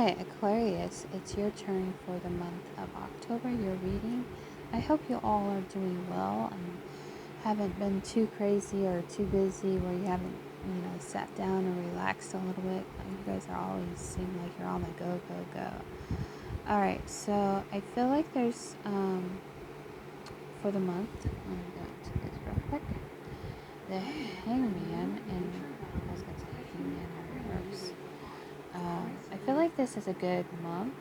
Alright, Aquarius, it's your turn for the month of October, your reading. I hope you all are doing well and haven't been too crazy or too busy where you haven't, sat down and relaxed a little bit. You guys are always seem like you're on the go, go, go. Alright, so I feel like there's, for the month, I'm going to this real quick, the Hangman, and I was going to say Hangman in reverse. I feel like this is a good month.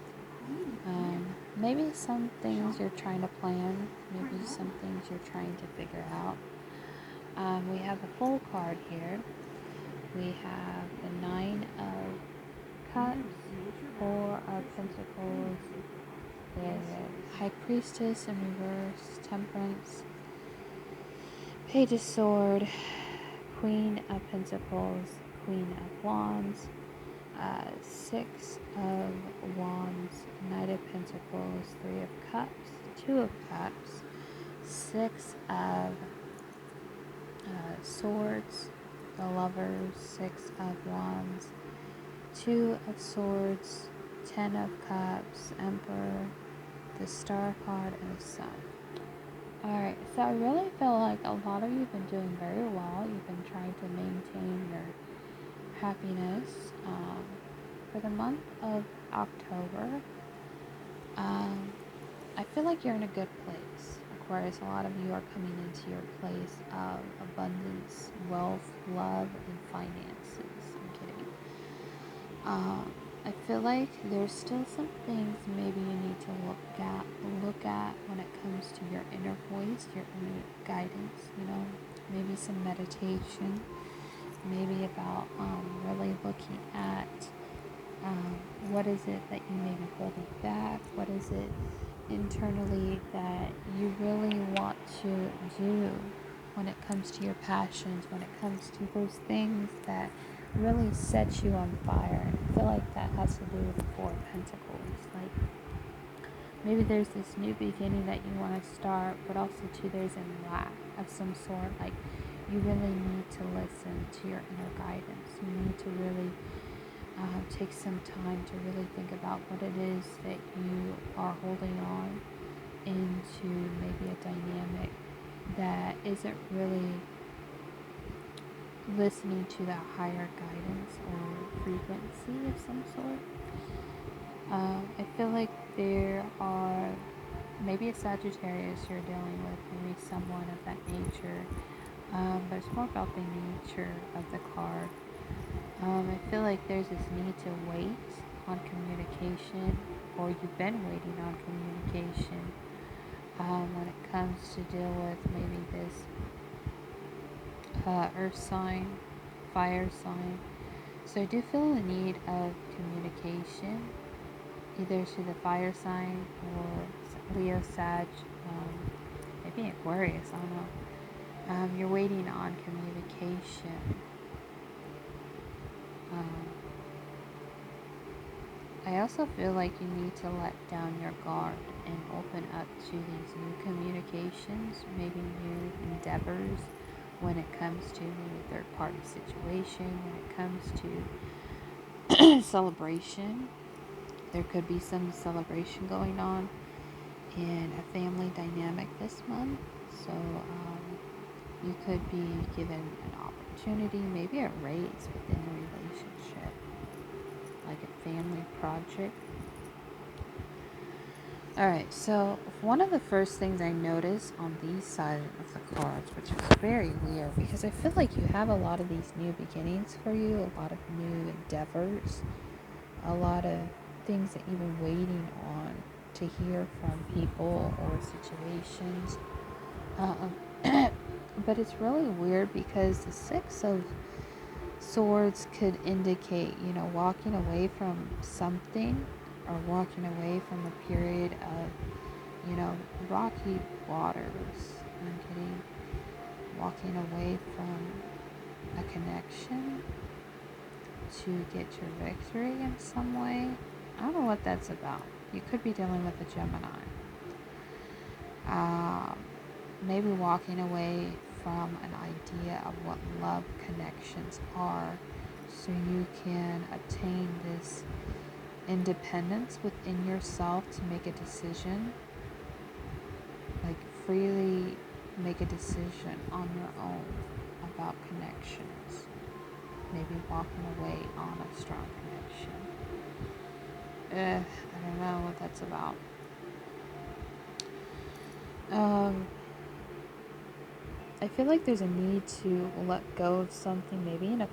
Maybe some things you're trying to plan, maybe some things you're trying to figure out. We have a full card here. We have the Nine of Cups, Four of Pentacles, the High Priestess in reverse, Temperance, Page of Sword, Queen of Pentacles, Queen of Wands, Six of Wands, Knight of Pentacles, Three of Cups, Two of Cups, Six of Swords, the Lovers, Six of Wands, Two of Swords, Ten of Cups, Emperor, the Star card, and the Sun. Alright, so I really feel like a lot of you have been doing very well. You've been trying to maintain your happiness. For the month of October, I feel like you're in a good place. Aquarius, a lot of you are coming into your place of abundance, wealth, love, and finances. I'm kidding. I feel like there's still some things maybe you need to look at when it comes to your inner voice, your inner guidance, maybe some meditation, maybe about really looking at what is it that you may be holding back, what is it internally that you really want to do when it comes to your passions, when it comes to those things that really set you on fire. And I feel like that has to do with the Four of Pentacles. Like, maybe there's this new beginning that you want to start, but also too there's a lack of some sort. Like, you really need to listen to your inner guidance. You need to really take some time to really think about what it is that you are holding on into, maybe a dynamic that isn't really listening to that higher guidance or frequency of some sort. I feel like there are maybe a Sagittarius you're dealing with, maybe someone of that nature, but it's more about the nature of the card. I feel like there's this need to wait on communication, or you've been waiting on communication when it comes to deal with maybe this earth sign, fire sign. So I do feel the need of communication, either to the fire sign or Leo, Sag, maybe Aquarius, I don't know. You're waiting on communication. I also feel like you need to let down your guard and open up to these new communications, maybe new endeavors when it comes to maybe third-party situation, when it comes to celebration. There could be some celebration going on in a family dynamic this month, so you could be given an opportunity, maybe a raise within the relationship, like a family project. Alright, so one of the first things I noticed on these sides of the cards, which is very weird, because I feel like you have a lot of these new beginnings for you, a lot of new endeavors, a lot of things that you've been waiting on to hear from people or situations. But it's really weird because the Six of Swords could indicate, walking away from something, or walking away from a period of, rocky waters. I'm kidding. Walking away from a connection to get your victory in some way. I don't know what that's about. You could be dealing with a Gemini. Maybe walking away from an idea of what love connections are, so you can attain this independence within yourself to make a decision, like freely make a decision on your own about connections. Maybe walking away on a strong connection. I don't know what that's about. I feel like there's a need to let go of something, maybe in a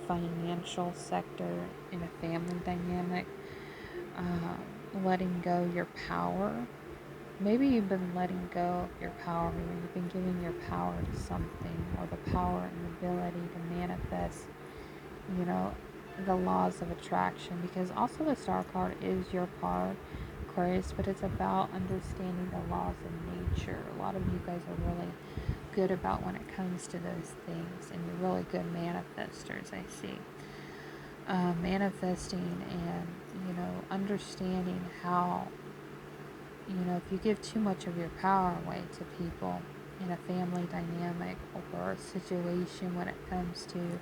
financial sector, in a family dynamic, letting go your power. Maybe you've been letting go of your power, or you've been giving your power to something, or the power and ability to manifest, the laws of attraction. Because also the star card is your card, Aquarius, but it's about understanding the laws of nature. A lot of you guys are really good about when it comes to those things, and you're really good manifestors, I see. Manifesting and, understanding how, if you give too much of your power away to people in a family dynamic or a situation when it comes to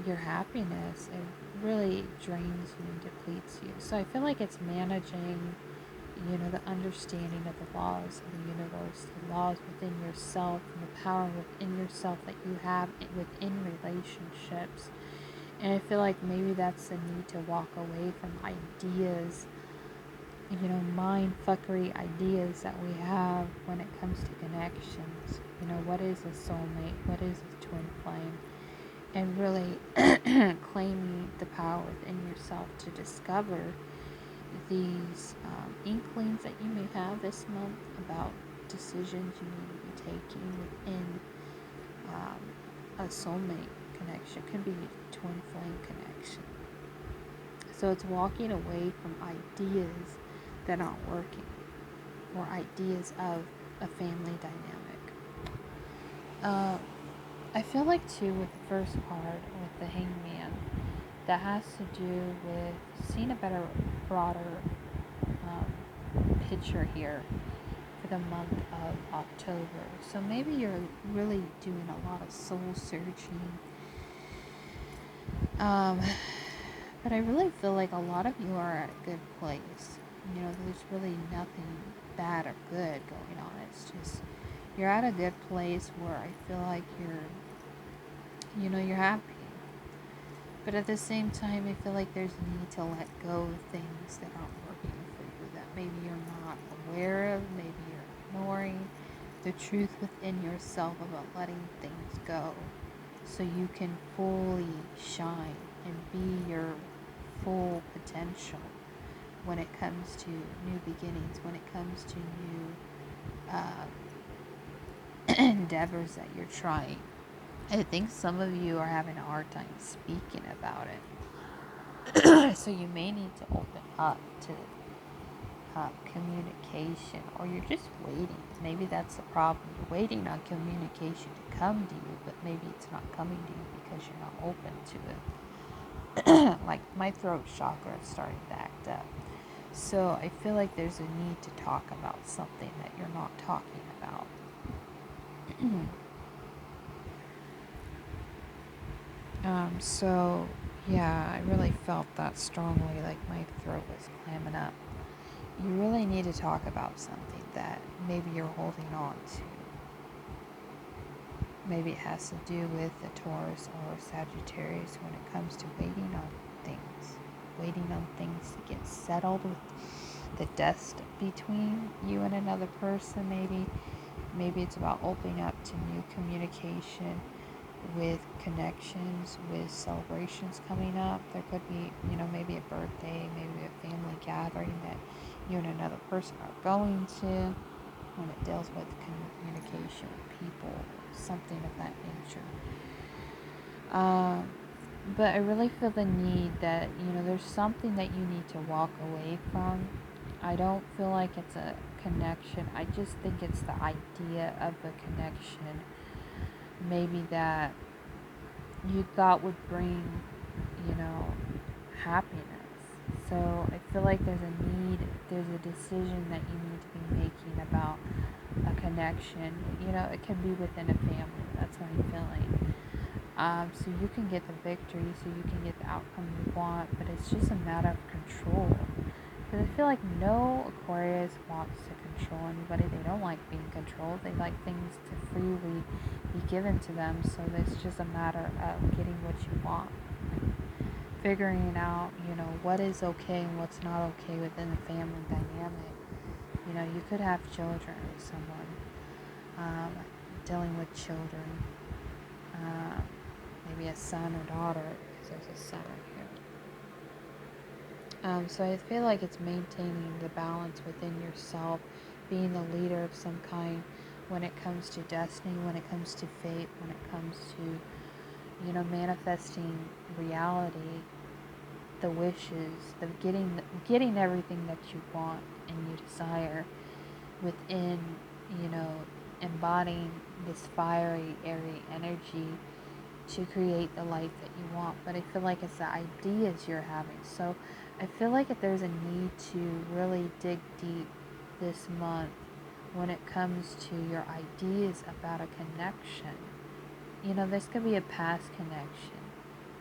your happiness, it really drains you and depletes you. So I feel like it's managing, the understanding of the laws of the universe, the laws within yourself, and the power within yourself that you have within relationships. And I feel like maybe that's the need to walk away from ideas, mind fuckery ideas that we have when it comes to connections. What is a soulmate? What is a twin flame? And really claiming the power within yourself to discover these inklings that you may have this month about decisions you need to be taking within a soulmate connection. It could be a twin flame connection. So it's walking away from ideas that aren't working, or ideas of a family dynamic. I feel like too with the first card, with the Hangman, that has to do with seeing a better, broader picture here for the month of October. So maybe you're really doing a lot of soul searching. But I really feel like a lot of you are at a good place. There's really nothing bad or good going on. It's just you're at a good place where I feel like you're happy. But at the same time, I feel like there's a need to let go of things that aren't working for you, that maybe you're not aware of, maybe you're ignoring the truth within yourself about letting things go, so you can fully shine and be your full potential when it comes to new beginnings, when it comes to new endeavors that you're trying. I think some of you are having a hard time speaking about it. So you may need to open up to communication, or you're just waiting. Maybe that's the problem. You're waiting on communication to come to you, but maybe it's not coming to you because you're not open to it. Like my throat chakra is starting to act up. So I feel like there's a need to talk about something that you're not talking about. So yeah, I really felt that strongly, like my throat was clamming up. You really need to talk about something that maybe you're holding on to. Maybe it has to do with a Taurus or a Sagittarius when it comes to waiting on things to get settled, with the dust between you and another person. Maybe it's about opening up to new communication with connections, with celebrations coming up. There could be, maybe a birthday, maybe a family gathering that you and another person are going to, when it deals with communication with people, something of that nature. But I really feel the need that, there's something that you need to walk away from. I don't feel like it's a connection. I just think it's the idea of the connection, maybe that you thought would bring, happiness. So I feel like there's a decision that you need to be making about a connection. It can be within a family. That's what I'm feeling. So you can get the victory, so you can get the outcome you want, but it's just a matter of control. Because I feel like no Aquarius wants to control anybody. They don't like being controlled. They like things to freely be given to them. So it's just a matter of getting what you want. Figuring out, what is okay and what's not okay within the family dynamic. You could have children with someone, dealing with children, maybe a son or daughter, because there's a son right here. So I feel like it's maintaining the balance within yourself, being the leader of some kind when it comes to destiny, when it comes to fate, when it comes to, manifesting reality, the wishes, the getting everything that you want and you desire within, you know, embodying this fiery, airy energy to create the life that you want. But I feel like it's the ideas you're having. So I feel like if there's a need to really dig deep this month when it comes to your ideas about a connection, this could be a past connection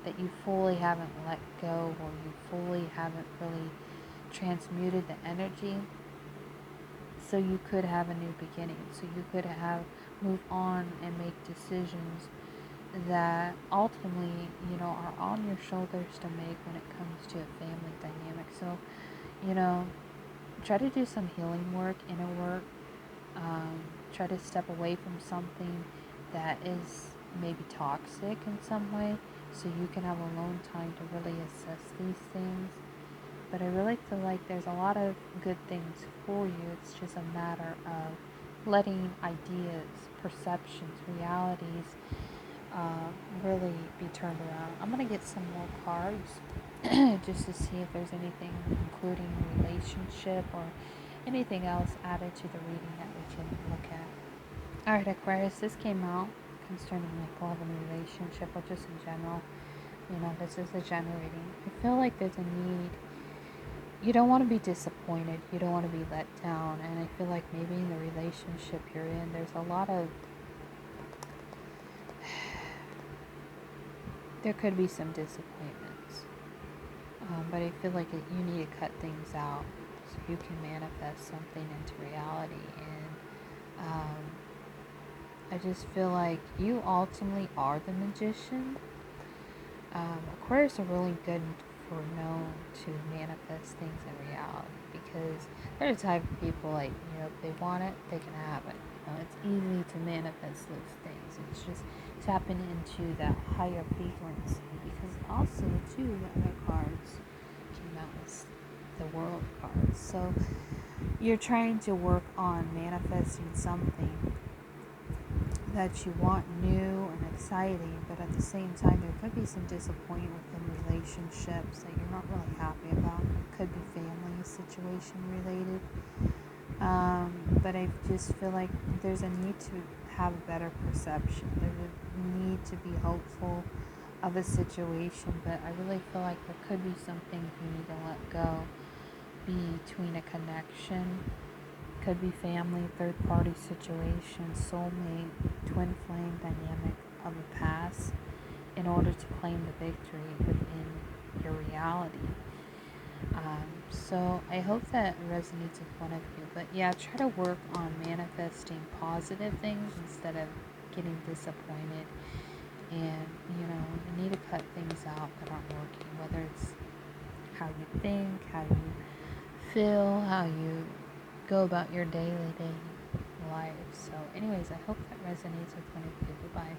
that you fully haven't let go, or you fully haven't really transmuted the energy. So you could have a new beginning. So you could have move on and make decisions that ultimately, are on your shoulders to make when it comes to a family dynamic. So, you know, try to do some healing work, inner work. Try to step away from something that is maybe toxic in some way, so you can have alone time to really assess these things. But I really feel like there's a lot of good things for you. It's just a matter of letting ideas, perceptions, realities really be turned around. I'm going to get some more cards just to see if there's anything, including relationship or anything else added to the reading that we can look at. Alright, Aquarius, this came out concerning like love and relationship, or just in general. This is a general reading. I feel like there's a need. You don't want to be disappointed. You don't want to be let down. And I feel like maybe in the relationship you're in, there's a lot of... there could be some disappointments. But I feel like you need to cut things out so you can manifest something into reality. And I just feel like you ultimately are the magician. Aquarius are really good for known to manifest things in reality, because they're the type of people, like, if they want it, they can have it. It's easy to manifest those things. It's just tapping into that higher frequency, because also too the other cards came out as the world cards. So you're trying to work on manifesting something that you want new and exciting, but at the same time there could be some disappointment within relationships that you're not really happy about. It could be family situation related, but I just feel like there's a need to have a better perception. There's a need to be hopeful of a situation, but I really feel like there could be something you need to let go between a connection. Could be family, third party situation, soulmate, twin flame dynamic of the past, in order to claim the victory within your reality. So I hope that resonates with one of you. But yeah, try to work on manifesting positive things instead of getting disappointed. And, you need to cut things out that aren't working, whether it's how you think, how you feel, how you go about your daily life. So anyways, I hope that resonates with one of you. Bye-bye.